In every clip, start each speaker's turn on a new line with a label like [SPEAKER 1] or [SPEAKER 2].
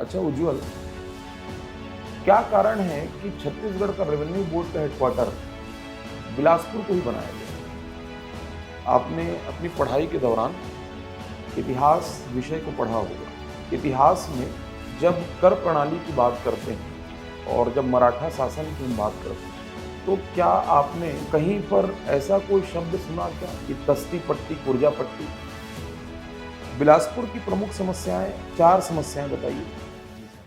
[SPEAKER 1] अच्छा उज्जवल, क्या कारण है कि छत्तीसगढ़ का रेवेन्यू बोर्ड का हेडक्वार्टर बिलासपुर को ही बनाया गया? आपने अपनी पढ़ाई के दौरान इतिहास विषय को पढ़ा होगा। इतिहास में जब कर प्रणाली की बात करते हैं और जब मराठा शासन की हम बात करते हैं, तो क्या आपने कहीं पर ऐसा कोई शब्द सुना क्या कि तस्ती पट्टी, कुर्जा पट्टी? बिलासपुर की प्रमुख समस्याएं, 4 समस्याएं बताइए।
[SPEAKER 2] जी sir.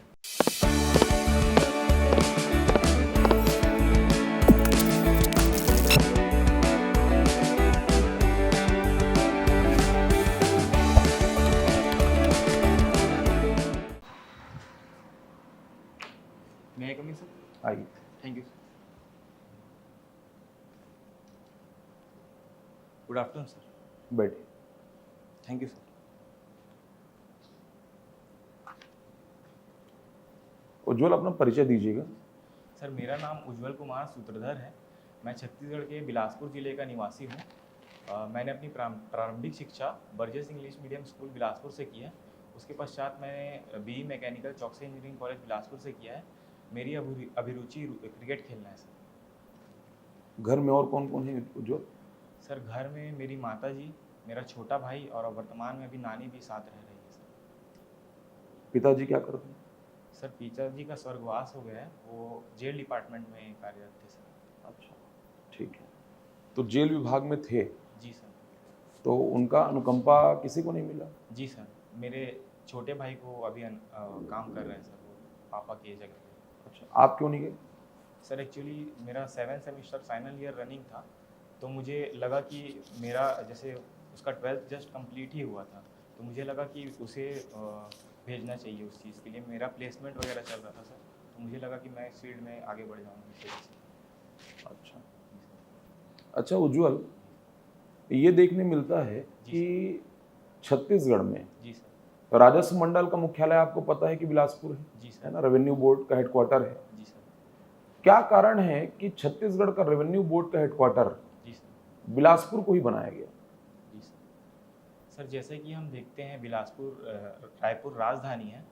[SPEAKER 2] May I come in sir?
[SPEAKER 1] आइए,
[SPEAKER 2] thank you. Good afternoon sir.
[SPEAKER 1] बैठिए।
[SPEAKER 2] Thank you sir.
[SPEAKER 1] उज्जवल, अपना परिचय दीजिएगा।
[SPEAKER 2] सर मेरा नाम उज्जवल कुमार सूत्रधर है। मैं छत्तीसगढ़ के बिलासपुर ज़िले का निवासी हूँ। मैंने अपनी प्रारंभिक शिक्षा Burgess English medium school Bilaspur से की है। उसके पश्चात मैंने BE mechanical Chouksey engineering college Bilaspur से किया है। मेरी अभिरुचि क्रिकेट खेलना है सर।
[SPEAKER 1] घर में और कौन कौन है उज्जवल?
[SPEAKER 2] सर घर में मेरी माता जी, मेरा छोटा भाई और वर्तमान में अभी नानी भी साथ रह रही है सर।
[SPEAKER 1] पिताजी क्या करते हैं?
[SPEAKER 2] सर पिताजी का स्वर्गवास हो गया है, वो जेल डिपार्टमेंट में कार्यरत थे सर।
[SPEAKER 1] अच्छा, ठीक है। तो जेल विभाग में थे,
[SPEAKER 2] जी सर।
[SPEAKER 1] तो उनका अनुकंपा किसी को नहीं मिला?
[SPEAKER 2] जी सर, मेरे छोटे भाई को अभी काम कर रहे हैं सर, वो पापा की जगह पे।
[SPEAKER 1] अच्छा, आप क्यों नहीं गए?
[SPEAKER 2] सर एक्चुअली मेरा 7th semester final year running था, तो मुझे लगा कि मेरा जैसे उसका 12th जस्ट कंप्लीट ही हुआ था, तो मुझे लगा कि उसे भेजना चाहिए उस चीज़ के लिए। मेरा प्लेसमेंट वगैरह चल रहा था सर, तो मुझे लगा कि मैं इस फील्ड में आगे बढ़ जाऊँगी इस वजह से।
[SPEAKER 1] अच्छा अच्छा उज्जवल, ये देखने मिलता है
[SPEAKER 2] जी
[SPEAKER 1] कि छत्तीसगढ़ में
[SPEAKER 2] जी सर।
[SPEAKER 1] राजस्व मंडल का मुख्यालय आपको पता है कि बिलासपुर
[SPEAKER 2] जी
[SPEAKER 1] है
[SPEAKER 2] सर।
[SPEAKER 1] ना? रेवेन्यू बोर्ड का हेडक्वार्टर है।
[SPEAKER 2] जी सर।
[SPEAKER 1] क्या कारण है कि छत्तीसगढ़ का रेवेन्यू बोर्ड का हेडक्वार्टर
[SPEAKER 2] जी सर।
[SPEAKER 1] बिलासपुर को ही बनाया गया?
[SPEAKER 2] जी सर। सर जैसे कि हम देखते हैं बिलासपुर रायपुर राजधानी है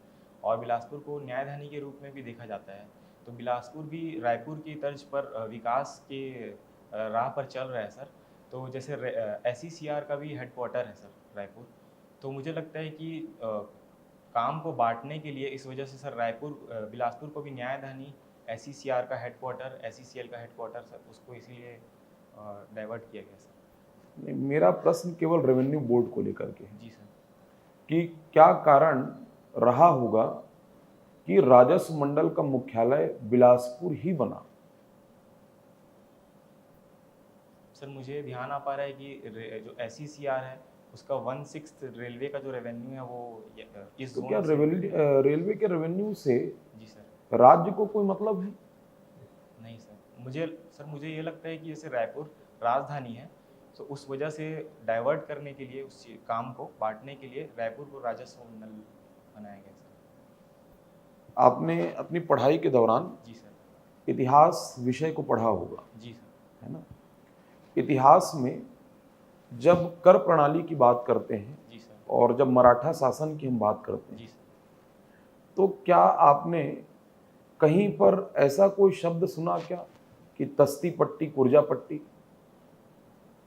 [SPEAKER 2] और बिलासपुर को न्यायधानी के रूप में भी देखा जाता है, तो बिलासपुर भी रायपुर की तर्ज पर विकास के राह पर चल रहा है सर। तो जैसे SECR का भी हेडक्वार्टर है सर रायपुर, तो मुझे लगता है कि काम को बांटने के लिए इस वजह से सर बिलासपुर को भी न्यायधानी, SECR का हेडक्वार्टर, SECL का हेडक्वार्टर सर, उसको इसीलिए डाइवर्ट किया गया सर।
[SPEAKER 1] नहीं, मेरा प्रश्न केवल रेवेन्यू बोर्ड को लेकर के है
[SPEAKER 2] जी सर।
[SPEAKER 1] कि क्या कारण रहा होगा कि राजस्व मंडल का मुख्यालय बिलासपुर ही बना?
[SPEAKER 2] सर मुझे ध्यान आ पा रहा है कि जो SECR है उसका 1/6 रेलवे का जो रेवेन्यू है वो इस
[SPEAKER 1] तो क्या
[SPEAKER 2] जोन से।
[SPEAKER 1] रेलवे के रेवेन्यू से
[SPEAKER 2] जी सर।
[SPEAKER 1] राज्य को कोई मतलब है?
[SPEAKER 2] नहीं सर मुझे ये लगता है कि जैसे रायपुर राजधानी है, तो उस वजह से डाइवर्ट करने के लिए, उस काम को बांटने के लिए रायपुर को राजस्व मंडल बनाया गया सर।
[SPEAKER 1] आपने अपनी पढ़ाई के दौरान
[SPEAKER 2] जी सर।
[SPEAKER 1] इतिहास विषय को पढ़ा होगा,
[SPEAKER 2] जी सर।
[SPEAKER 1] है ना? इतिहास में जब कर प्रणाली की बात करते हैं
[SPEAKER 2] जी सर।
[SPEAKER 1] और जब मराठा शासन की हम बात करते
[SPEAKER 2] जी
[SPEAKER 1] हैं,
[SPEAKER 2] सर।
[SPEAKER 1] तो क्या आपने कहीं पर ऐसा कोई शब्द सुना क्या कि तस्ती पट्टी, कुर्जा पट्टी?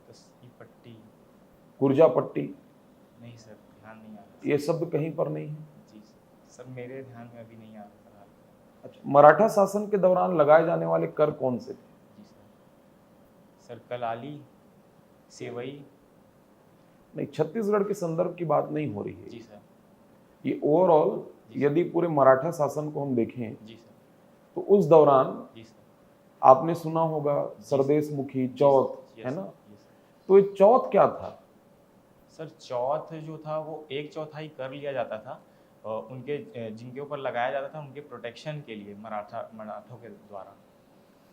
[SPEAKER 2] तस्ती पट्टी?
[SPEAKER 1] कुर्जा पट्टी,
[SPEAKER 2] नहीं सर, ध्यान नहीं आ रहा
[SPEAKER 1] ये शब्द कहीं पर नहीं है।
[SPEAKER 2] सर। जी सर, मेरे ध्यान में अभी नहीं आ रहा फिलहाल।
[SPEAKER 1] अच्छा, मराठा शासन के दौरान लगाए जाने वाले कर कौन से थे?
[SPEAKER 2] जी सर। कलाली, सेवई।
[SPEAKER 1] नहीं, छत्तीसगढ़ के संदर्भ की बात नहीं हो रही है।
[SPEAKER 2] जी सर।
[SPEAKER 1] ये ओवरऑल
[SPEAKER 2] जी सर।
[SPEAKER 1] यदि पूरे मराठा शासन को हम देखें,
[SPEAKER 2] जी सर।
[SPEAKER 1] तो उस दौरान
[SPEAKER 2] जी सर।
[SPEAKER 1] आपने सुना होगा सरदेशमुखी,
[SPEAKER 2] जी
[SPEAKER 1] चौथ,
[SPEAKER 2] सर।
[SPEAKER 1] है ना?
[SPEAKER 2] Yes sir.
[SPEAKER 1] तो ये चौथ क्या था?
[SPEAKER 2] सर चौथ जो था वो 1/4 कर लिया जाता था उनके जिनके ऊपर लगाया जाता था उनके प्रोटेक्शन के लिए मराठों के द्वारा।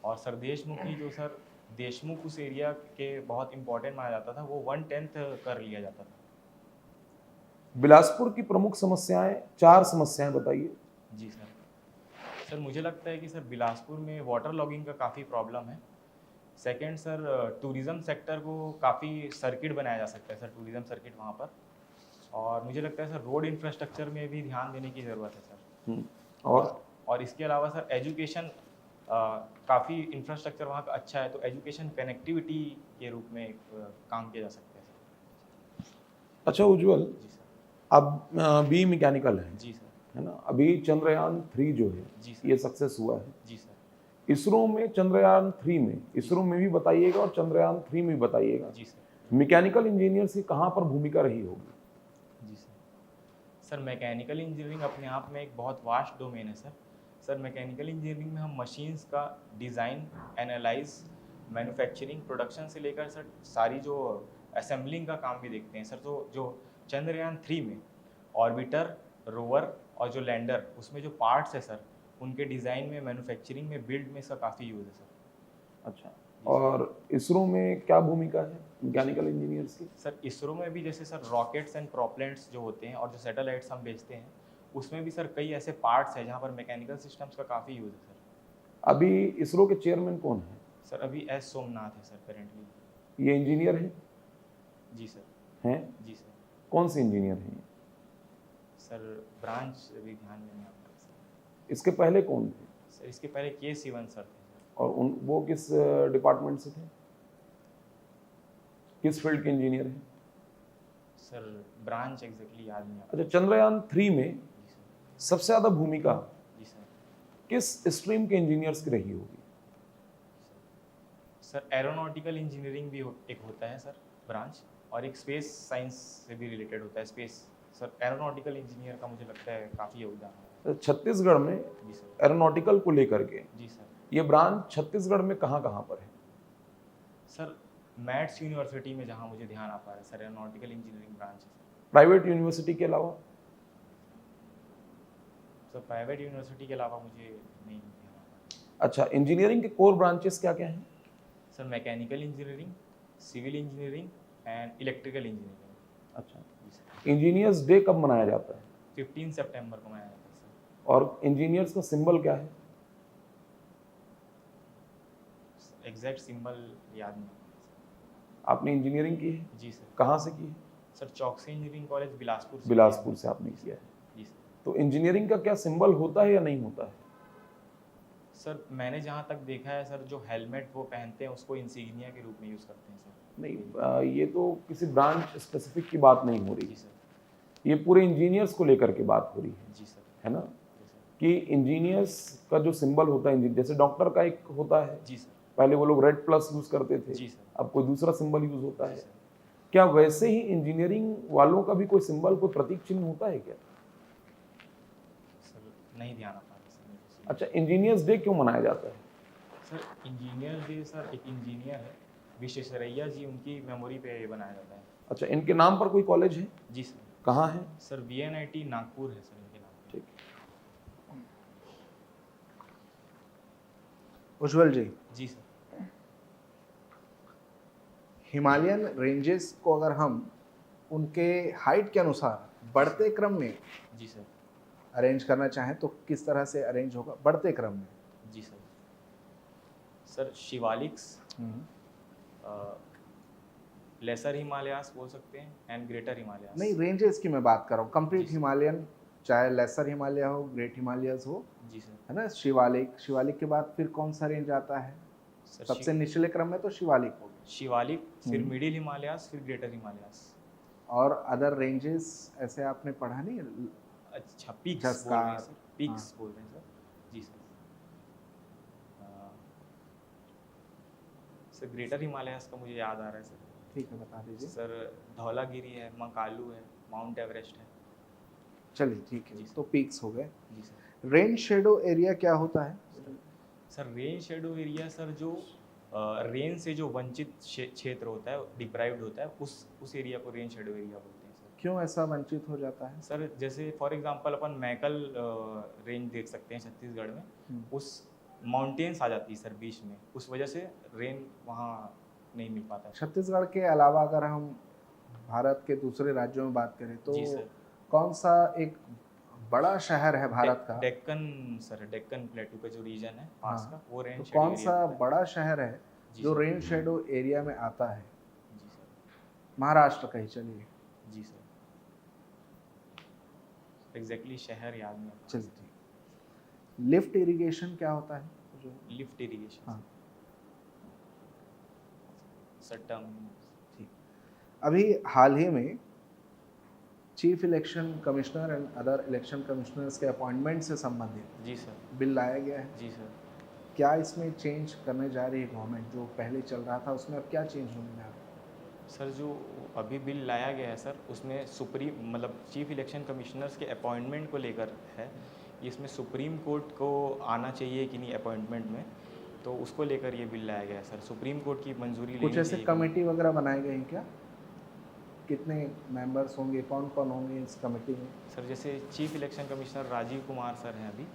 [SPEAKER 2] और सरदेशमुखी जो सर देशमुख उस एरिया के बहुत इंपॉर्टेंट माना जाता था, वो 1/10 कर लिया जाता था।
[SPEAKER 1] बिलासपुर की प्रमुख समस्याएं, 4 समस्याएं बताइए।
[SPEAKER 2] जी सर। सर मुझे लगता है कि सर बिलासपुर में वाटर लॉगिंग का काफ़ी प्रॉब्लम है। सेकंड सर टूरिज़्म सेक्टर को काफ़ी सर्किट बनाया जा सकता है सर, टूरिज़्म सर्किट वहाँ पर। और मुझे लगता है सर रोड इंफ्रास्ट्रक्चर में भी ध्यान देने की ज़रूरत है सर।
[SPEAKER 1] और
[SPEAKER 2] और इसके अलावा सर एजुकेशन काफ़ी इंफ्रास्ट्रक्चर वहाँ का अच्छा है, तो एजुकेशन कनेक्टिविटी के रूप में काम किया जा सकता है सर।
[SPEAKER 1] अच्छा उज्जवल,
[SPEAKER 2] जी सर।
[SPEAKER 1] अब बी मैकेनिकल
[SPEAKER 2] जी सर।
[SPEAKER 1] है ना, अभी चंद्रयान 3 जो है
[SPEAKER 2] जी सर।
[SPEAKER 1] ये सक्सेस हुआ है।
[SPEAKER 2] जी सर।
[SPEAKER 1] इसरो में चंद्रयान 3 में, इसरो में भी बताइएगा और चंद्रयान 3 में भी बताइएगा,
[SPEAKER 2] जी सर।
[SPEAKER 1] मैकेनिकल इंजीनियर्स की कहाँ पर भूमिका रही होगी?
[SPEAKER 2] जी सर। सर मैकेनिकल इंजीनियरिंग अपने आप में एक बहुत वास्ट डोमेन है सर। सर मैकेनिकल इंजीनियरिंग में हम मशीन्स का डिज़ाइन, एनालाइज, मैन्युफैक्चरिंग, प्रोडक्शन से लेकर सर सारी जो असेंबलिंग का काम भी देखते हैं सर। तो जो चंद्रयान 3 में ऑर्बिटर, रोवर और जो लैंडर उसमें जो पार्ट्स है सर, उनके डिज़ाइन में, मैन्युफैक्चरिंग में, बिल्ड में इसका काफ़ी यूज़ है सर।
[SPEAKER 1] अच्छा, और इसरो में क्या भूमिका है मैकेनिकल इंजीनियर्स की?
[SPEAKER 2] सर इसरो में भी जैसे सर रॉकेट्स एंड प्रोपेलेंट्स जो होते हैं और जो सैटेलाइट्स हम भेजते हैं, उसमें भी सर कई ऐसे पार्ट्स हैं जहाँ पर मैकेनिकल सिस्टम्स का काफ़ी यूज़ है सर।
[SPEAKER 1] अभी इसरो के चेयरमैन कौन है?
[SPEAKER 2] सर अभी एस सोमनाथ है सर करेंटली।
[SPEAKER 1] ये इंजीनियर हैं?
[SPEAKER 2] जी सर।
[SPEAKER 1] हैं?
[SPEAKER 2] जी सर।
[SPEAKER 1] कौन से इंजीनियर हैं ये?
[SPEAKER 2] सर ब्रांच अभी ध्यान में नहीं आ रहा सर।
[SPEAKER 1] इसके पहले कौन थे?
[SPEAKER 2] सर इसके पहले के सिवन सर थे सर।
[SPEAKER 1] और वो किस डिपार्टमेंट से थे? किस फील्ड के इंजीनियर हैं?
[SPEAKER 2] सर ब्रांच एग्जैक्टली याद नहीं आ
[SPEAKER 1] अच्छा, चंद्रयान 3 में
[SPEAKER 2] रहा। जी सर।
[SPEAKER 1] सबसे ज़्यादा भूमिका
[SPEAKER 2] जी सर।
[SPEAKER 1] किस स्ट्रीम के इंजीनियर्स की रही होगी?
[SPEAKER 2] सर एरोनॉटिकल इंजीनियरिंग भी एक होता है सर ब्रांच, और एक स्पेस साइंस से भी रिलेटेड होता है स्पेस। सर एरोनॉटिकल इंजीनियर का मुझे लगता है काफ़ी योगदान है।
[SPEAKER 1] छत्तीसगढ़ में
[SPEAKER 2] जी सर।
[SPEAKER 1] एरोनॉटिकल को लेकर के
[SPEAKER 2] जी सर।
[SPEAKER 1] ये ब्रांच छत्तीसगढ़ में कहाँ कहाँ पर है?
[SPEAKER 2] सर मैथ्स यूनिवर्सिटी में जहाँ मुझे ध्यान आ पा रहा है सर, एरोनॉटिकल इंजीनियरिंग ब्रांच है सर।
[SPEAKER 1] प्राइवेट यूनिवर्सिटी के अलावा?
[SPEAKER 2] सर प्राइवेट यूनिवर्सिटी के अलावा मुझे नहीं ध्यान आ पा
[SPEAKER 1] अच्छा, इंजीनियरिंग के कोर ब्रांचेस क्या क्या हैं?
[SPEAKER 2] रहा। Sir mechanical engineering, civil engineering and electrical engineering.
[SPEAKER 1] अच्छा,
[SPEAKER 2] जी सर।
[SPEAKER 1] इंजीनियर्स डे कब मनाया जाता है?
[SPEAKER 2] 15 सितंबर को मनाया जाता है सर।
[SPEAKER 1] और इंजीनियर्स का सिंबल क्या है?
[SPEAKER 2] एग्जैक्ट सिंबल याद नहीं आ रहा
[SPEAKER 1] आपने इंजीनियरिंग की है?
[SPEAKER 2] सर। जी सर।
[SPEAKER 1] कहाँ से की है?
[SPEAKER 2] सर चौकसी इंजीनियरिंग कॉलेज बिलासपुर से।
[SPEAKER 1] बिलासपुर से आपने किया है।
[SPEAKER 2] जी सर।
[SPEAKER 1] तो इंजीनियरिंग का क्या सिंबल होता है या नहीं होता है?
[SPEAKER 2] सर मैंने जहाँ तक देखा है सर, जो हेलमेट वो पहनते हैं उसको इंसिग्निया के रूप में यूज़ करते हैं सर।
[SPEAKER 1] नहीं, ये तो किसी ब्रांच स्पेसिफिक की बात नहीं हो रही,
[SPEAKER 2] जी सर।
[SPEAKER 1] ये पूरे इंजीनियर्स को लेकर के बात हो रही
[SPEAKER 2] जी सर।
[SPEAKER 1] है ना,
[SPEAKER 2] जी सर।
[SPEAKER 1] कि इंजीनियर्स का जो सिंबल होता है, जैसे डॉक्टर का एक होता है,
[SPEAKER 2] जी सर।
[SPEAKER 1] पहले वो लोग रेड प्लस यूज करते थे,
[SPEAKER 2] जी सर।
[SPEAKER 1] अब कोई दूसरा सिंबल यूज होता
[SPEAKER 2] जी
[SPEAKER 1] है।
[SPEAKER 2] सर।
[SPEAKER 1] क्या वैसे ही इंजीनियरिंग वालों का भी कोई सिंबल, कोई प्रतीक चिन्ह होता है क्या?
[SPEAKER 2] सर नहीं ध्यान आ पा रहा सर मेरे को।
[SPEAKER 1] अच्छा, इंजीनियर्स डे क्यों मनाया जाता है?
[SPEAKER 2] सर इंजीनियर डे सर, एक इंजीनियर है विश्वेश्वरैया जी, उनकी मेमोरी पे बनाया जाता है।
[SPEAKER 1] अच्छा, इनके नाम पर कोई कॉलेज है?
[SPEAKER 2] जी सर।
[SPEAKER 1] कहाँ है?
[SPEAKER 2] सर VNIT नागपुर है सर इनके नाम पे।
[SPEAKER 1] ठीक।
[SPEAKER 3] उज्जवल जी,
[SPEAKER 2] जी सर।
[SPEAKER 3] हिमालयन रेंजेस को अगर हम उनके हाइट के अनुसार बढ़ते क्रम में
[SPEAKER 2] जी सर।
[SPEAKER 3] अरेंज करना चाहें तो किस तरह से अरेंज होगा बढ़ते क्रम में?
[SPEAKER 2] जी sir. Sir Shivaliks, lesser Himalayas बोल सकते हैं, एंड ग्रेटर हिमालयास।
[SPEAKER 3] नहीं, रेंजेस की मैं बात कर रहा हूँ। कंप्लीट
[SPEAKER 2] जी।
[SPEAKER 3] हिमालयन, चाहे लेसर हिमालय हो, ग्रेट हिमालयस हो,
[SPEAKER 2] जी सर।
[SPEAKER 3] है ना। शिवालिक, शिवालिक के बाद फिर कौन सा रेंज आता है?
[SPEAKER 2] सर
[SPEAKER 3] सबसे निचले क्रम में तो शिवालिक हो गया,
[SPEAKER 2] शिवालिक, फिर मिडिल हिमालयास, फिर ग्रेटर हिमालयास।
[SPEAKER 3] और अदर रेंजेस ऐसे आपने पढ़ा नहीं?
[SPEAKER 2] अच्छा, पीक्स बोल रहे हैं सर, पीक्स
[SPEAKER 3] हाँ।
[SPEAKER 2] बोल रहे हैं सर। जी सर। सर ग्रेटर हिमालयास का मुझे याद आ रहा है सर।
[SPEAKER 3] ठीक है, बता दीजिए।
[SPEAKER 2] सर धौलागिरी है, मकालू है, माउंट एवरेस्ट है।
[SPEAKER 3] चलिए ठीक है,
[SPEAKER 2] जी।
[SPEAKER 3] तो पीक्स हो गए।
[SPEAKER 2] जी सर।
[SPEAKER 3] रेन शेडो एरिया क्या होता है?
[SPEAKER 2] Sir rain shadow area sir जो रेन से जो वंचित क्षेत्र होता है, डिप्राइव्ड होता है, उस एरिया को रेन शेडो एरिया बोलते हैं सर।
[SPEAKER 3] क्यों ऐसा वंचित हो जाता है?
[SPEAKER 2] सर जैसे for example upon Maikal range देख सकते हैं छत्तीसगढ़ में, उस माउंटेन्स आ जाती है सर बीच में, उस वजह से रेन वहाँ नहीं मिल पाता है।
[SPEAKER 3] छत्तीसगढ़ के अलावा अगर हम भारत के दूसरे राज्यों में बात करें तो
[SPEAKER 2] जी सर।
[SPEAKER 3] कौन सा एक बड़ा शहर है भारत का?
[SPEAKER 2] डेक्कन सर, डेक्कन प्लेटू का जो रीजन है पास
[SPEAKER 3] हाँ,
[SPEAKER 2] का, वो रेन
[SPEAKER 3] तो
[SPEAKER 2] शेडो
[SPEAKER 3] कौन
[SPEAKER 2] एरिया
[SPEAKER 3] सा
[SPEAKER 2] होता है।
[SPEAKER 3] बड़ा शहर है
[SPEAKER 2] जी
[SPEAKER 3] जो
[SPEAKER 2] सर।
[SPEAKER 3] रेन शेडो एरिया में आता है?
[SPEAKER 2] जी सर।
[SPEAKER 3] महाराष्ट्र का ही, चलिए।
[SPEAKER 2] जी सर। एग्जैक्टली शहर याद नहीं आता।
[SPEAKER 3] चलिए ठीक। लिफ्ट इरिगेशन क्या होता है? जो
[SPEAKER 2] लिफ्ट इरिगेशन
[SPEAKER 3] हाँ
[SPEAKER 2] सर टर्म।
[SPEAKER 3] ठीक। अभी हाल ही में chief election commissioner and other election commissioners के अपॉइंटमेंट से संबंधित
[SPEAKER 2] जी सर।
[SPEAKER 3] बिल लाया गया है।
[SPEAKER 2] जी सर।
[SPEAKER 3] क्या इसमें चेंज करने जा रही है गवर्नमेंट? जो पहले चल रहा था उसमें अब क्या चेंज होने जा रहा है?
[SPEAKER 2] सर जो अभी बिल लाया गया है सर, उसमें सुप्रीम मतलब चीफ इलेक्शन कमिश्नर्स के अपॉइंटमेंट को लेकर है। इसमें सुप्रीम कोर्ट को आना चाहिए कि नहीं अपॉइंटमेंट में, तो उसको लेकर ये बिल लाया गया है सर। सुप्रीम कोर्ट की मंजूरी
[SPEAKER 3] कुछ
[SPEAKER 2] लेनी
[SPEAKER 3] ऐसे
[SPEAKER 2] चाहिए कि नहीं।
[SPEAKER 3] कमेटी वगैरह बनाए गए हैं क्या? कितने मेंबर्स होंगे, कौन कौन होंगे इस कमेटी में?
[SPEAKER 2] सर जैसे chief election commissioner Rajiv Kumar sir हैं अभी,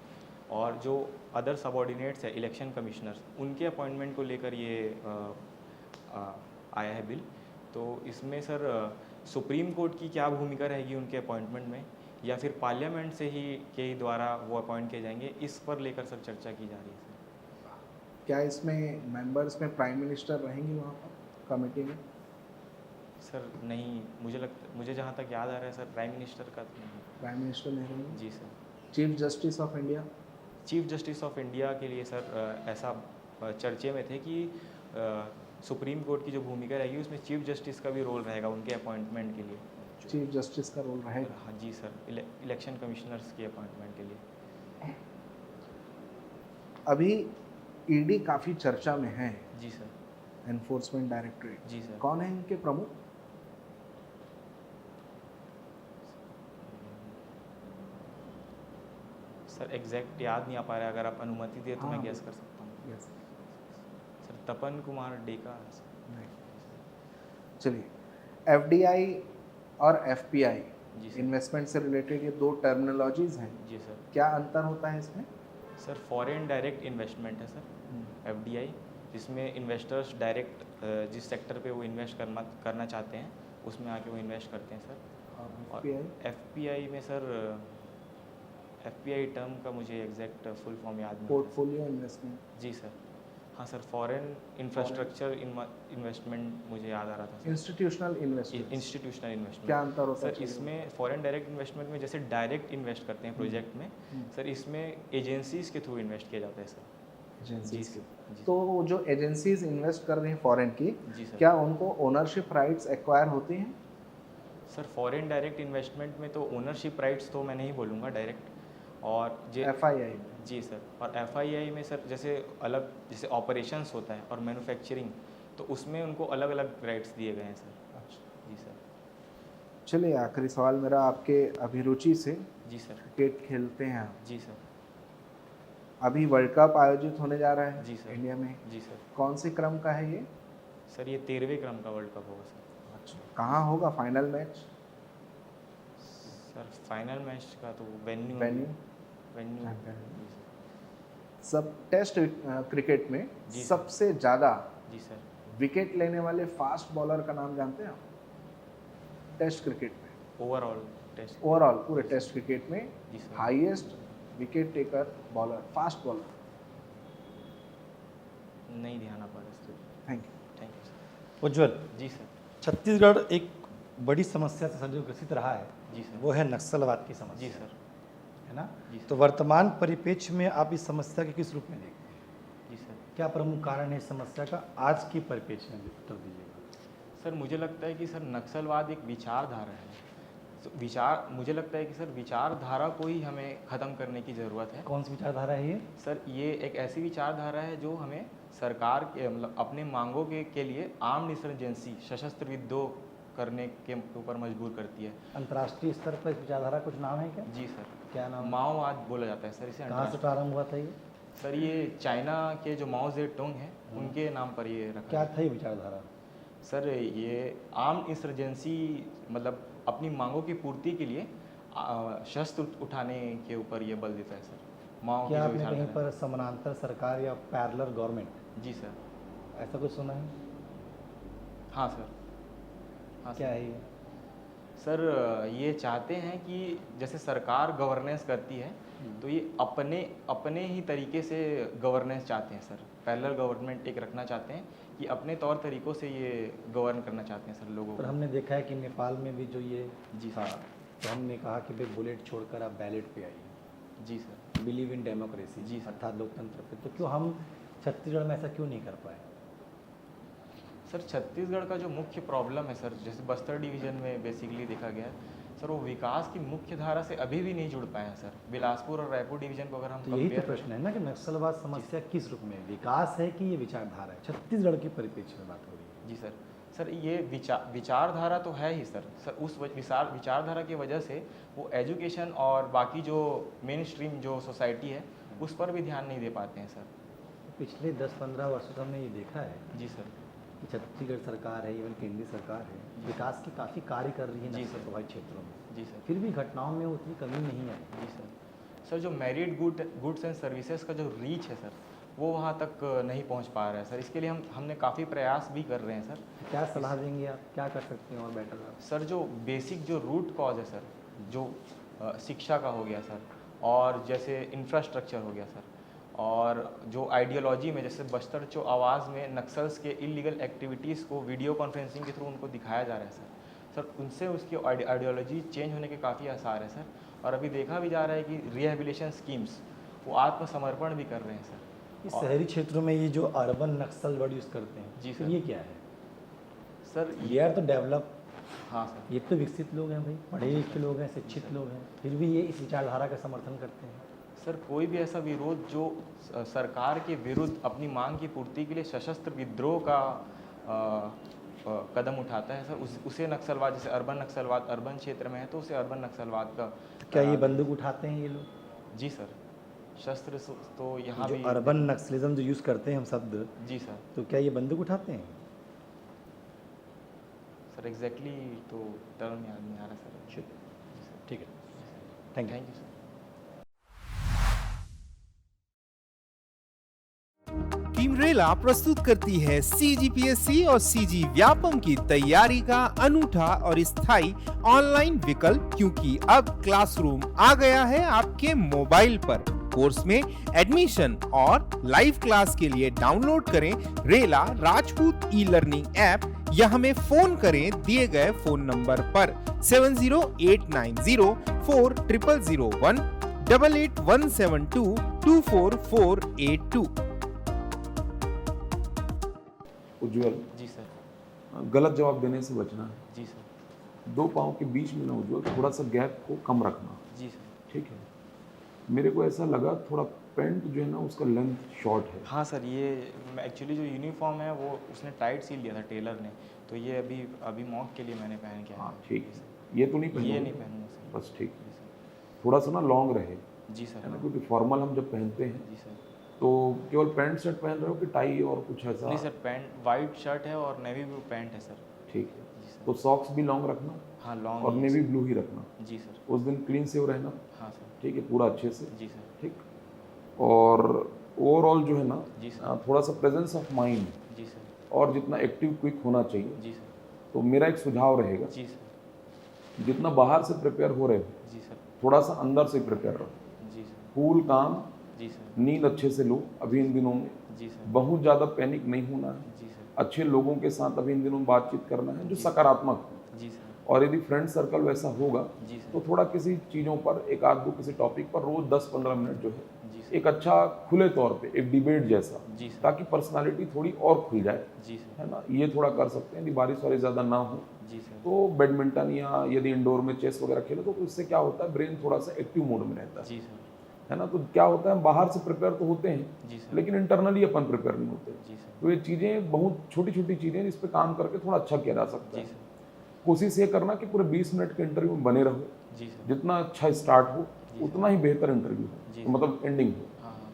[SPEAKER 2] और जो अदर सबॉर्डिनेट्स है इलेक्शन कमिश्नर्स, उनके अपॉइंटमेंट को लेकर ये आया है बिल। तो इसमें सर सुप्रीम कोर्ट की क्या भूमिका रहेगी उनके अपॉइंटमेंट में, या फिर पार्लियामेंट से ही के द्वारा वो अपॉइंट किए जाएंगे, इस पर लेकर सर चर्चा की जा रही है सर।
[SPEAKER 3] क्या इसमें मेंबर्स में प्राइम मिनिस्टर रहेंगे वहाँ पर कमेटी में?
[SPEAKER 2] सर नहीं, मुझे जहाँ तक याद आ रहा है सर, प्राइम मिनिस्टर का तो नहीं।
[SPEAKER 3] प्राइम मिनिस्टर नहीं रहेंगे।
[SPEAKER 2] जी sir.
[SPEAKER 3] Chief justice of India?
[SPEAKER 2] Chief justice of India के लिए सर ऐसा चर्चे में थे कि सुप्रीम कोर्ट की जो भूमिका रहेगी उसमें चीफ जस्टिस का भी रोल रहेगा उनके अपॉइंटमेंट के लिए।
[SPEAKER 3] चीफ जस्टिस का रोल रहेगा।
[SPEAKER 2] हाँ जी सर, इलेक्शन कमिश्नर्स के अपॉइंटमेंट के लिए।
[SPEAKER 3] अभी ईडी काफ़ी चर्चा में है,
[SPEAKER 2] जी सर।
[SPEAKER 3] Enforcement directorate.
[SPEAKER 2] जी सर।
[SPEAKER 3] कौन है इनके प्रमुख?
[SPEAKER 2] सर एग्जैक्ट याद नहीं आ पा रहा है, अगर आप अनुमति दें तो
[SPEAKER 3] हाँ,
[SPEAKER 2] मैं गेस कर सकता हूँ।
[SPEAKER 3] यस।
[SPEAKER 2] सर तपन कुमार डेका है सर।
[SPEAKER 3] नहीं। चलिए, एफडीआई और एफपीआई
[SPEAKER 2] जी सर।
[SPEAKER 3] इन्वेस्टमेंट से रिलेटेड ये दो टर्मिनोलॉजीज हैं।
[SPEAKER 2] जी सर।
[SPEAKER 3] क्या अंतर होता है इसमें?
[SPEAKER 2] सर फॉरेन डायरेक्ट इन्वेस्टमेंट है सर एफडीआई, जिसमें इन्वेस्टर्स डायरेक्ट जिस सेक्टर पे वो इन्वेस्ट करना चाहते हैं उसमें आके वो इन्वेस्ट करते हैं सर। और एफपीआई में सर, एफपीआई टर्म का मुझे एग्जैक्ट फुल फॉर्म याद नहीं।
[SPEAKER 3] Portfolio investment.
[SPEAKER 2] जी सर। हाँ सर, फॉरेन इंफ्रास्ट्रक्चर इन्वेस्टमेंट मुझे याद आ रहा था sir.
[SPEAKER 3] Institutional investment.
[SPEAKER 2] Institutional investment.
[SPEAKER 3] क्या अंतर होता है
[SPEAKER 2] सर इसमें फॉरेन डायरेक्ट इन्वेस्टमेंट में जैसे डायरेक्ट इन्वेस्ट करते हैं प्रोजेक्ट में, सर इसमें एजेंसीज के थ्रू इन्वेस्ट किया जाता है सर।
[SPEAKER 3] एजेंसीज
[SPEAKER 2] जी,
[SPEAKER 3] के।
[SPEAKER 2] जी।
[SPEAKER 3] तो जो एजेंसीज इन्वेस्ट कर रही हैं फॉरेन की,
[SPEAKER 2] जी सर।
[SPEAKER 3] क्या उनको ओनरशिप राइट्स एक्वायर होती हैं?
[SPEAKER 2] सर फॉरेन डायरेक्ट इन्वेस्टमेंट में तो ओनरशिप राइट्स तो मैं नहीं बोलूँगा डायरेक्ट, और
[SPEAKER 3] एफआईआई।
[SPEAKER 2] जी सर। और एफआईआई में सर जैसे अलग जैसे ऑपरेशंस होता है और मैन्युफैक्चरिंग, तो उसमें उनको अलग अलग राइट्स दिए गए हैं सर।
[SPEAKER 3] अच्छा।
[SPEAKER 2] जी सर।
[SPEAKER 3] चलिए, आखिरी सवाल मेरा आपके अभिरुचि से।
[SPEAKER 2] जी सर।
[SPEAKER 3] क्रिकेट खेलते हैं आप।
[SPEAKER 2] जी सर।
[SPEAKER 3] अभी वर्ल्ड कप आयोजित होने जा रहा है
[SPEAKER 2] जी सर।
[SPEAKER 3] इंडिया में।
[SPEAKER 2] जी सर।
[SPEAKER 3] कौन से क्रम का है ये?
[SPEAKER 2] सर ये 13वें क्रम का वर्ल्ड कप होगा सर।
[SPEAKER 3] अच्छा, कहाँ होगा final match?
[SPEAKER 2] Sir final match का तो वेन्यू
[SPEAKER 3] वेन्यू
[SPEAKER 2] जी सर।
[SPEAKER 3] सब टेस्ट क्रिकेट में
[SPEAKER 2] जी सर।
[SPEAKER 3] सबसे ज़्यादा
[SPEAKER 2] जी सर।
[SPEAKER 3] विकेट लेने वाले फास्ट बॉलर का नाम जानते हैं आप? टेस्ट क्रिकेट में
[SPEAKER 2] ओवरऑल टेस्ट।
[SPEAKER 3] ओवरऑल पूरे टेस्ट क्रिकेट में
[SPEAKER 2] जी sir.
[SPEAKER 3] Highest wicket taker bowler, fast bowler.
[SPEAKER 2] नहीं ध्यान आ पा रहा sir.
[SPEAKER 3] Thank you.
[SPEAKER 2] Thank you sir.
[SPEAKER 4] Ujjwal,
[SPEAKER 2] जी सर।
[SPEAKER 4] छत्तीसगढ़ एक बड़ी समस्या से सर जो ग्रसित रहा है
[SPEAKER 2] जी सर।
[SPEAKER 4] वो है नक्सलवाद की समस्या।
[SPEAKER 2] जी सर।
[SPEAKER 4] है ना?
[SPEAKER 2] जी सर।
[SPEAKER 4] तो वर्तमान परिप्रेक्ष्य में आप इस समस्या के किस रूप में देखते हैं?
[SPEAKER 2] जी सर।
[SPEAKER 4] क्या प्रमुख कारण है इस समस्या का आज की परिप्रेक्ष्य में उत्तर दीजिएगा।
[SPEAKER 2] सर मुझे लगता है कि सर नक्सलवाद एक विचारधारा है। मुझे लगता है कि सर विचारधारा को ही हमें ख़त्म करने की ज़रूरत है।
[SPEAKER 4] कौन सी विचारधारा है ये?
[SPEAKER 2] सर ये एक ऐसी विचारधारा है जो हमें सरकार के मतलब अपने मांगों के लिए आर्म इंसर्जेंसी, सशस्त्र विद्रोह करने के ऊपर मजबूर करती है।
[SPEAKER 4] अंतर्राष्ट्रीय स्तर पर इस विचारधारा कुछ नाम है क्या?
[SPEAKER 2] जी सर।
[SPEAKER 4] क्या नाम?
[SPEAKER 2] माओवाद बोला जाता है सर इसे।
[SPEAKER 4] कहाँ से प्रारंभ हुआ था ये?
[SPEAKER 2] सर ये चाइना के जो माओ जे टोंग हैं उनके नाम पर ये रखा
[SPEAKER 4] क्या
[SPEAKER 2] है।
[SPEAKER 4] था ये विचारधारा?
[SPEAKER 2] सर ये आर्म इंसर्जेंसी मतलब अपनी मांगों की पूर्ति के लिए शस्त्र उठाने के ऊपर ये बल देता है सर। माओ की
[SPEAKER 4] क्या
[SPEAKER 2] जो
[SPEAKER 4] आपने कहीं
[SPEAKER 2] विचारधारा
[SPEAKER 4] पर समानांतर सरकार या पैरेलल गवर्नमेंट
[SPEAKER 2] है। जी सर।
[SPEAKER 4] ऐसा कुछ सुना है?
[SPEAKER 2] हाँ सर। हाँ
[SPEAKER 4] क्या
[SPEAKER 2] सर।
[SPEAKER 4] है ये?
[SPEAKER 2] सर ये चाहते हैं कि जैसे सरकार गवर्नेंस करती है तो ये अपने ही तरीके से गवर्नेंस चाहते हैं सर। पैरेलल गवर्नमेंट एक रखना चाहते हैं कि अपने तौर तरीकों से ये गवर्न करना चाहते हैं सर लोगों
[SPEAKER 4] पर
[SPEAKER 2] को।
[SPEAKER 4] हमने देखा है कि नेपाल में भी जो ये
[SPEAKER 2] जी
[SPEAKER 4] था,
[SPEAKER 2] सर।
[SPEAKER 4] तो हमने कहा कि भाई बुलेट छोड़कर आप बैलेट पे आइए।
[SPEAKER 2] जी सर।
[SPEAKER 4] बिलीव इन डेमोक्रेसी
[SPEAKER 2] जी सर।
[SPEAKER 4] अर्थात लोकतंत्र पे, तो क्यों हम छत्तीसगढ़ में ऐसा क्यों नहीं कर पाए?
[SPEAKER 2] सर छत्तीसगढ़ का जो मुख्य प्रॉब्लम है सर, जैसे बस्तर डिवीज़न में बेसिकली देखा गया है सर, वो विकास की मुख्य धारा से अभी भी नहीं जुड़ पाए हैं सर। बिलासपुर और रायपुर डिवीज़न को अगर हम
[SPEAKER 4] तो यही तो
[SPEAKER 2] compare
[SPEAKER 4] प्रश्न है ना कि नक्सलवाद समस्या किस रूप में है? विकास है कि ये विचारधारा है? छत्तीसगढ़ की परिप्रेक्ष्य में बात हो रही है।
[SPEAKER 2] जी सर। सर ये विचारधारा तो है ही सर। सर उस विचारधारा की वजह से वो एजुकेशन और बाकी जो मेन स्ट्रीम जो सोसाइटी है उस पर भी ध्यान नहीं दे पाते हैं सर।
[SPEAKER 4] पिछले 10-15 वर्षों से हमने ये देखा है
[SPEAKER 2] जी सर।
[SPEAKER 4] कि छत्तीसगढ़ सरकार है, इवन केंद्रीय सरकार है, विकास के काफ़ी कार्य कर रही है
[SPEAKER 2] जी
[SPEAKER 4] नक्सल
[SPEAKER 2] सर।
[SPEAKER 4] प्रभावित क्षेत्रों में,
[SPEAKER 2] जी सर।
[SPEAKER 4] फिर भी घटनाओं में उतनी कमी नहीं आई।
[SPEAKER 2] जी सर। सर जो मेरिट गुड्स एंड सर्विसेज का जो रीच है सर, वो वहाँ तक नहीं पहुँच पा रहा है सर। इसके लिए हमने काफ़ी प्रयास भी कर रहे हैं सर।
[SPEAKER 4] क्या सलाह देंगे आप, क्या कर सकते हैं और बेटर आप?
[SPEAKER 2] सर जो बेसिक जो रूट कॉज है सर, जो शिक्षा का हो गया सर, और जैसे इंफ्रास्ट्रक्चर हो गया सर, और जो आइडियोलॉजी में जैसे बस्तर जो आवाज़ में नक्सल्स के इलीगल एक्टिविटीज़ को वीडियो कॉन्फ्रेंसिंग के थ्रू उनको दिखाया जा रहा है सर उनसे उसकी आइडियोलॉजी चेंज होने के काफ़ी आसार है सर। और अभी देखा भी जा रहा है कि रिहेबिलिटेशन स्कीम्स वो आत्मसमर्पण भी कर रहे हैं सर।
[SPEAKER 4] इस शहरी क्षेत्रों में ये जो अर्बन नक्सल वर्ड यूज़ करते हैं,
[SPEAKER 2] जी
[SPEAKER 4] तो
[SPEAKER 2] सर।
[SPEAKER 4] ये क्या है?
[SPEAKER 2] सर
[SPEAKER 4] ये आर तो डेवलप,
[SPEAKER 2] हाँ सर।
[SPEAKER 4] ये तो विकसित लोग हैं भाई, पढ़े लिखे लोग हैं, शिक्षित लोग हैं, फिर भी ये इस विचारधारा का समर्थन करते हैं।
[SPEAKER 2] सर कोई भी ऐसा विरोध जो सरकार के विरुद्ध अपनी मांग की पूर्ति के लिए सशस्त्र विद्रोह का कदम उठाता है सर, उसे नक्सलवाद, जैसे अर्बन नक्सलवाद अर्बन क्षेत्र में है तो उसे अर्बन नक्सलवाद का
[SPEAKER 4] क्या ये बंदूक उठाते हैं ये लोग?
[SPEAKER 2] जी सर। शस्त्र तो यहाँ
[SPEAKER 4] जो
[SPEAKER 2] भी
[SPEAKER 4] अर्बन नक्सलिज्म जो यूज़ करते हैं हम शब्द,
[SPEAKER 2] जी सर।
[SPEAKER 4] तो क्या ये बंदूक उठाते हैं?
[SPEAKER 2] सर एग्जैक्टली तो टर्म याद नहीं आ रहा सर।
[SPEAKER 4] ठीक है, thank you.
[SPEAKER 2] Thank you sir.
[SPEAKER 5] Team रेला प्रस्तुत करती है CGPSC और CG व्यापम की तैयारी का अनूठा और स्थायी ऑनलाइन विकल्प, क्योंकि अब क्लासरूम आ गया है आपके मोबाइल पर। कोर्स में एडमिशन और लाइव क्लास के लिए डाउनलोड करें रेला राजपूत ई लर्निंग ऐप या हमें फोन करें दिए गए फोन नंबर पर 7089040001 8817224482।
[SPEAKER 1] उज्जवल,
[SPEAKER 2] जी सर।
[SPEAKER 1] गलत जवाब देने से बचना है।
[SPEAKER 2] जी सर।
[SPEAKER 1] दो पाँव के बीच में ना उज्जवल, थोड़ा सा गैप को कम रखना।
[SPEAKER 2] जी सर।
[SPEAKER 1] ठीक है। मेरे को ऐसा लगा थोड़ा पैंट जो है ना उसका लेंथ शॉर्ट है।
[SPEAKER 2] हाँ सर, ये एक्चुअली जो यूनिफॉर्म है वो उसने टाइट सिल लिया था टेलर ने, तो ये अभी मॉक के लिए मैंने पहन के आया।
[SPEAKER 1] हाँ ठीक है, ये तो नहीं
[SPEAKER 2] ये
[SPEAKER 1] पहनूंगा।
[SPEAKER 2] नहीं पहनूंगा सर।
[SPEAKER 1] बस ठीक
[SPEAKER 2] जी
[SPEAKER 1] है,
[SPEAKER 2] सर।
[SPEAKER 1] थोड़ा सा ना लॉन्ग रहे,
[SPEAKER 2] जी सर।
[SPEAKER 1] है ना, क्योंकि फॉर्मल हम जब पहनते हैं
[SPEAKER 2] जी सर।
[SPEAKER 1] तो केवल पैंट शर्ट पहन रहे हो कि टाई और कुछ ऐसा?
[SPEAKER 2] नहीं सर, पैंट वाइट शर्ट है और नेवी ब्लू पैंट है सर।
[SPEAKER 1] ठीक है,
[SPEAKER 2] जी सर।
[SPEAKER 1] तो सॉक्स भी लॉन्ग रखना
[SPEAKER 2] हाँ लॉन्ग
[SPEAKER 1] और नेवी ब्लू ही रखना।
[SPEAKER 2] जी सर।
[SPEAKER 1] उस दिन क्लीन सेव रहना।
[SPEAKER 2] हाँ सर।
[SPEAKER 1] ठीक है, पूरा अच्छे से।
[SPEAKER 2] जी सर।
[SPEAKER 1] ठीक। और ओवरऑल जो है ना
[SPEAKER 2] जी सर।
[SPEAKER 1] थोड़ा सा प्रेजेंस ऑफ माइंड
[SPEAKER 2] जी सर।
[SPEAKER 1] और जितना एक्टिव क्विक होना चाहिए।
[SPEAKER 2] जी सर।
[SPEAKER 1] तो मेरा एक सुझाव रहेगा,
[SPEAKER 2] जी सर।
[SPEAKER 1] जितना बाहर से प्रिपेयर हो रहे हो
[SPEAKER 2] जी सर।
[SPEAKER 1] थोड़ा सा अंदर से प्रिपेयर रहो।
[SPEAKER 2] जी सर।
[SPEAKER 1] कूल काम,
[SPEAKER 2] जी सर।
[SPEAKER 1] नींद अच्छे से लो अभी इन दिनों में।
[SPEAKER 2] जी सर।
[SPEAKER 1] बहुत ज़्यादा पैनिक नहीं होना है।
[SPEAKER 2] जी सर।
[SPEAKER 1] अच्छे लोगों के साथ अभी इन दिनों में बातचीत करना है जो सकारात्मक हो।
[SPEAKER 2] जी सर।
[SPEAKER 1] और यदि फ्रेंड सर्कल वैसा होगा
[SPEAKER 2] जी सर।
[SPEAKER 1] तो थोड़ा किसी चीज़ों पर एक आध दो किसी टॉपिक पर रोज 10-15 मिनट जो है
[SPEAKER 2] जी सर।
[SPEAKER 1] एक अच्छा खुले तौर पे एक डिबेट जैसा,
[SPEAKER 2] जी सर।
[SPEAKER 1] ताकि पर्सनालिटी थोड़ी और खुल जाए,
[SPEAKER 2] जी सर।
[SPEAKER 1] है ना, ये थोड़ा कर सकते हैं। यदि बारिश वारिश ज़्यादा ना हो
[SPEAKER 2] जी सर।
[SPEAKER 1] तो बैडमिंटन या यदि इंडोर में चेस वगैरह खेलो तो उससे क्या होता है, ब्रेन थोड़ा सा एक्टिव मोड में रहता
[SPEAKER 2] जी सर।
[SPEAKER 1] है ना। तो क्या होता है, हम बाहर से प्रिपेयर तो होते हैं
[SPEAKER 2] जी सर।
[SPEAKER 1] लेकिन इंटरनली अपन प्रिपेयर नहीं होते।
[SPEAKER 2] जी सर।
[SPEAKER 1] तो ये चीज़ें बहुत छोटी छोटी चीज़ें हैं जिस पे काम करके थोड़ा अच्छा किया जा सकता
[SPEAKER 2] जी
[SPEAKER 1] है।
[SPEAKER 2] सर।
[SPEAKER 1] कोशिश ये करना कि पूरे 20 मिनट के इंटरव्यू में बने रहो।
[SPEAKER 2] जी सर।
[SPEAKER 1] जितना अच्छा स्टार्ट हो
[SPEAKER 2] जी
[SPEAKER 1] उतना ही बेहतर इंटरव्यू
[SPEAKER 2] जी
[SPEAKER 1] हो, तो मतलब एंडिंग हो।
[SPEAKER 2] हाँ हाँ।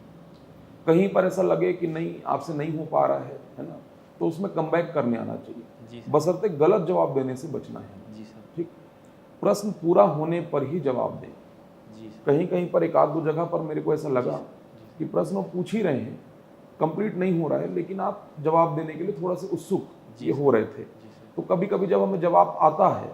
[SPEAKER 1] कहीं पर ऐसा लगे कि नहीं आपसे नहीं हो पा रहा है ना, तो उसमें कमबैक करने आना चाहिए,
[SPEAKER 2] जी सर।
[SPEAKER 1] बशर्ते गलत जवाब देने से बचना है।
[SPEAKER 2] जी सर।
[SPEAKER 1] ठीक। प्रश्न पूरा होने पर ही जवाब दें।
[SPEAKER 2] जी सर।
[SPEAKER 1] कहीं कहीं पर एक आध दो जगह पर मेरे को ऐसा लगा कि प्रश्न वो पूछ ही रहे हैं, कंप्लीट नहीं हो रहा है, लेकिन आप जवाब देने के लिए थोड़ा से उत्सुक ये हो रहे थे।
[SPEAKER 2] जी सर।
[SPEAKER 1] तो कभी कभी जब हमें जवाब आता है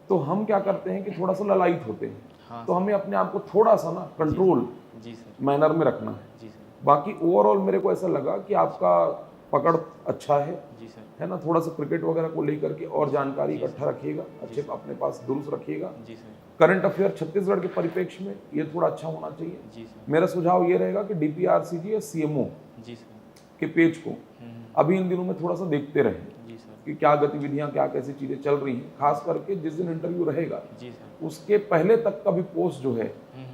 [SPEAKER 1] तो हम क्या करते हैं कि थोड़ा सा ललायित होते हैं।
[SPEAKER 2] हाँ
[SPEAKER 1] तो हमें अपने आप को थोड़ा सा ना कंट्रोल
[SPEAKER 2] जी सर।
[SPEAKER 1] मैनर में रखना है।
[SPEAKER 2] जी सर।
[SPEAKER 1] बाकी ओवरऑल मेरे को ऐसा लगा कि आपका पकड़ अच्छा है
[SPEAKER 2] जी सर।
[SPEAKER 1] है ना। थोड़ा सा क्रिकेट वगैरह को लेकर के और जानकारी इकट्ठा रखिएगा, अच्छे अपने पास दुरुस्त रखिएगा।
[SPEAKER 2] जी सर।
[SPEAKER 1] करंट अफेयर छत्तीसगढ़ के परिप्रेक्ष्य में ये थोड़ा अच्छा होना चाहिए।
[SPEAKER 2] जी सर।
[SPEAKER 1] मेरा सुझाव ये रहेगा कि DPRCG या CMO
[SPEAKER 2] जी सर।
[SPEAKER 1] के पेज को अभी इन दिनों में थोड़ा सा देखते रहें
[SPEAKER 2] जी सर।
[SPEAKER 1] कि क्या गतिविधियां, क्या कैसी चीज़ें चल रही हैं। खास करके जिस दिन इंटरव्यू रहेगा
[SPEAKER 2] जी सर।
[SPEAKER 1] उसके पहले तक का भी पोस्ट जो है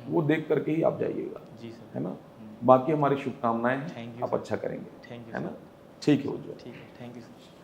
[SPEAKER 1] वो देख करके ही आप जाइएगा,
[SPEAKER 2] जी सर।
[SPEAKER 1] है ना। बाकी हमारी शुभकामनाएं हैं,
[SPEAKER 2] थैंक यू
[SPEAKER 1] आप
[SPEAKER 2] सर।
[SPEAKER 1] अच्छा करेंगे,
[SPEAKER 2] थैंक यू
[SPEAKER 1] है ना।
[SPEAKER 2] सर।
[SPEAKER 1] ठीक है उज्ज्वल।
[SPEAKER 2] ठीक है, थैंक यू सर।